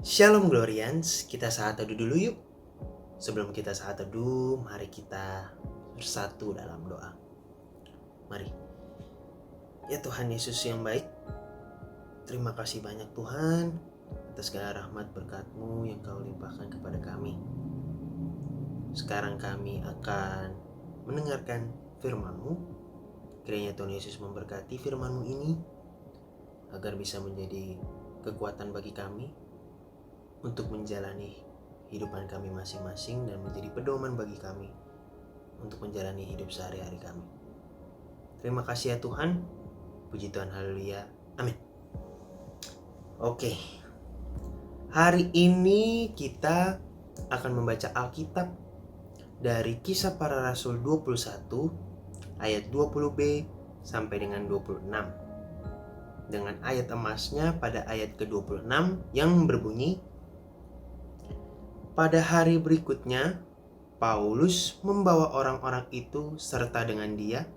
Shalom Glorians, kita saat teduh dulu yuk. Sebelum kita saat teduh, mari kita bersatu dalam doa. Mari. Ya Tuhan Yesus yang baik, terima kasih banyak Tuhan atas segala rahmat berkat-Mu yang Kau limpahkan kepada kami. Sekarang kami akan mendengarkan firman-Mu. Kiranya Tuhan Yesus memberkati firman-Mu ini agar bisa menjadi kekuatan bagi kami untuk menjalani kehidupan kami masing-masing dan menjadi pedoman bagi kami untuk menjalani hidup sehari-hari kami. Terima kasih ya Tuhan. Puji Tuhan, haleluya. Amin. Oke. Hari ini kita akan membaca Alkitab dari Kisah Para Rasul 21 ayat 20b sampai dengan 26. Dengan ayat emasnya pada ayat ke-26 yang berbunyi, pada hari berikutnya, Paulus membawa orang-orang itu serta dengan dia,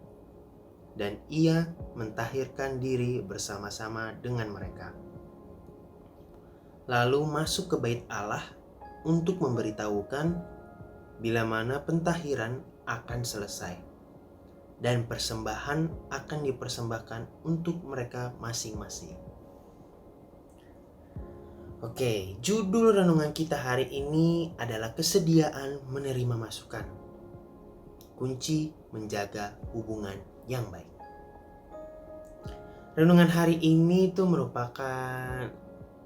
dan ia mentahirkan diri bersama-sama dengan mereka. Lalu masuk ke bait Allah untuk memberitahukan bila mana pentahiran akan selesai, dan persembahan akan dipersembahkan untuk mereka masing-masing. Oke, judul renungan kita hari ini adalah kesediaan menerima masukan. Kunci menjaga hubungan yang baik. Renungan hari ini tuh merupakan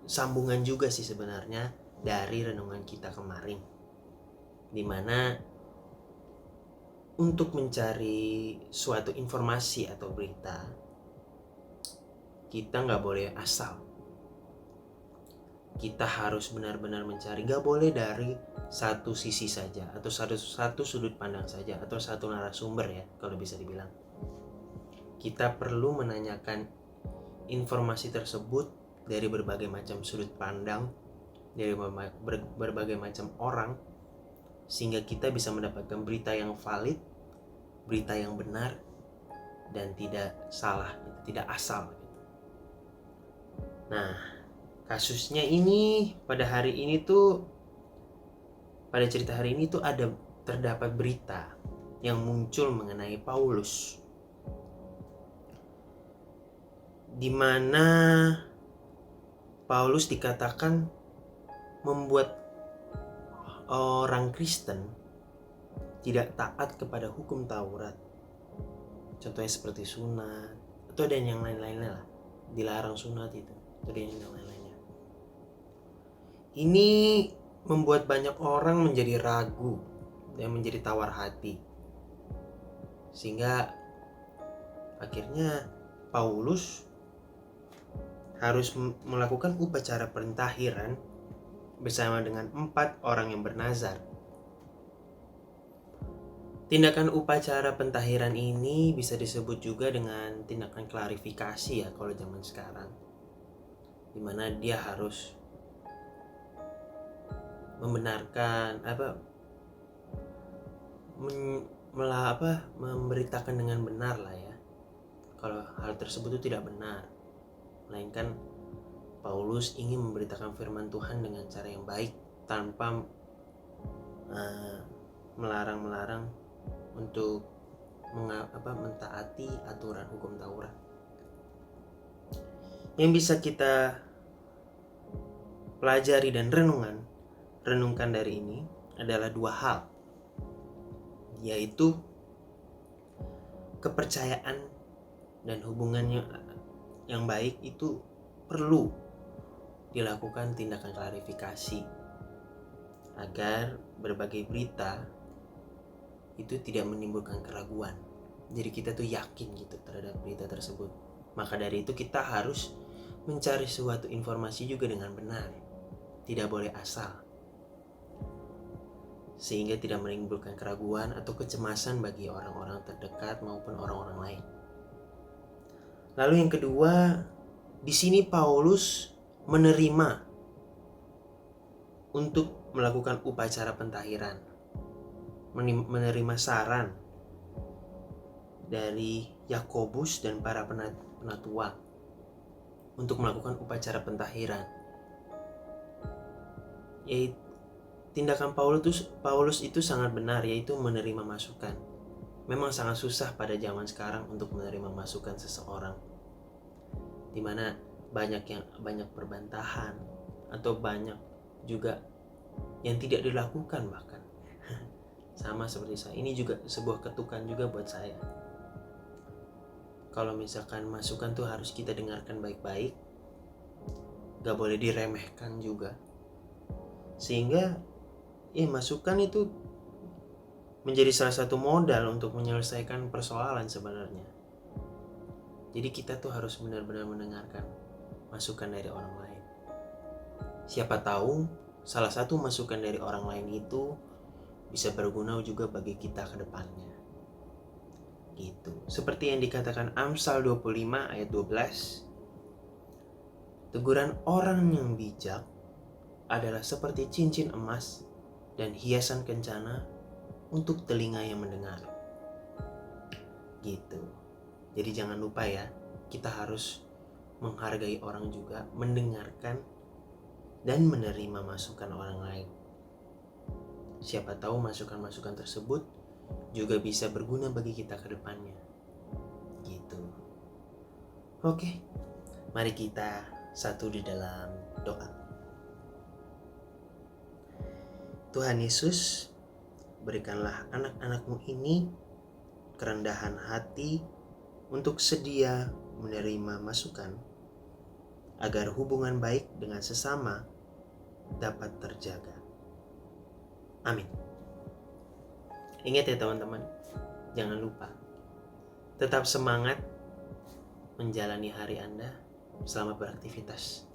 sambungan juga sih sebenarnya dari renungan kita kemarin. Dimana untuk mencari suatu informasi atau berita, kita nggak boleh asal. Kita harus benar-benar mencari, gak boleh dari satu sisi saja atau satu sudut pandang saja atau satu narasumber ya kalau bisa dibilang. Kita perlu menanyakan informasi tersebut dari berbagai macam sudut pandang, dari berbagai macam orang, sehingga kita bisa mendapatkan berita yang valid, berita yang benar, dan tidak salah, tidak asal. Nah, kasusnya ini pada cerita hari ini tuh terdapat berita yang muncul mengenai Paulus, di mana Paulus dikatakan membuat orang Kristen tidak taat kepada hukum Taurat. Contohnya seperti sunat, atau ada yang lain-lainnya lah, dilarang sunat itu, atau ada yang lain-lainnya. Ini membuat banyak orang menjadi ragu dan menjadi tawar hati, sehingga akhirnya Paulus harus melakukan upacara pentahiran bersama dengan 4 orang yang bernazar. Tindakan upacara pentahiran ini bisa disebut juga dengan tindakan klarifikasi ya kalau zaman sekarang, dimana dia harus membenarkan memberitakan dengan benar lah ya kalau hal tersebut itu tidak benar, melainkan Paulus ingin memberitakan firman Tuhan dengan cara yang baik tanpa melarang untuk mentaati aturan hukum Taurat. Yang bisa kita pelajari dan renungkan dari ini adalah 2 hal, yaitu kepercayaan dan hubungannya yang baik itu perlu dilakukan tindakan klarifikasi agar berbagai berita itu tidak menimbulkan keraguan. Jadi kita tuh yakin gitu terhadap berita tersebut. Maka dari itu kita harus mencari suatu informasi juga dengan benar, tidak boleh asal, sehingga tidak menimbulkan keraguan atau kecemasan bagi orang-orang terdekat maupun orang-orang lain. Lalu yang kedua, di sini Paulus menerima untuk melakukan upacara pentahiran, menerima saran dari Yakobus dan para penatua untuk melakukan upacara pentahiran. yaitu tindakan Paulus itu sangat benar, yaitu menerima masukan. Memang sangat susah pada zaman sekarang untuk menerima masukan seseorang, dimana banyak perbantahan atau banyak juga yang tidak dilakukan bahkan. Sama seperti saya, ini juga sebuah ketukan juga buat saya. Kalau misalkan masukan tuh harus kita dengarkan baik-baik, gak boleh diremehkan juga, sehingga masukan itu menjadi salah satu modal untuk menyelesaikan persoalan sebenarnya. Jadi kita tuh harus benar-benar mendengarkan masukan dari orang lain. Siapa tahu salah satu masukan dari orang lain itu bisa berguna juga bagi kita ke depannya. Gitu. Seperti yang dikatakan Amsal 25 ayat 12. Teguran orang yang bijak adalah seperti cincin emas dan hiasan kencana untuk telinga yang mendengar. Gitu. Jadi jangan lupa ya, kita harus menghargai orang juga, mendengarkan dan menerima masukan orang lain. Siapa tahu masukan-masukan tersebut juga bisa berguna bagi kita ke depannya. Gitu. Oke, mari kita satu di dalam doa. Tuhan Yesus, berikanlah anak-anak-Mu ini kerendahan hati untuk sedia menerima masukan, agar hubungan baik dengan sesama dapat terjaga. Amin. Ingat ya teman-teman, jangan lupa tetap semangat menjalani hari Anda. Selamat beraktivitas.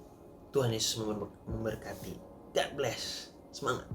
Tuhan Yesus memberkati. God bless. Semangat.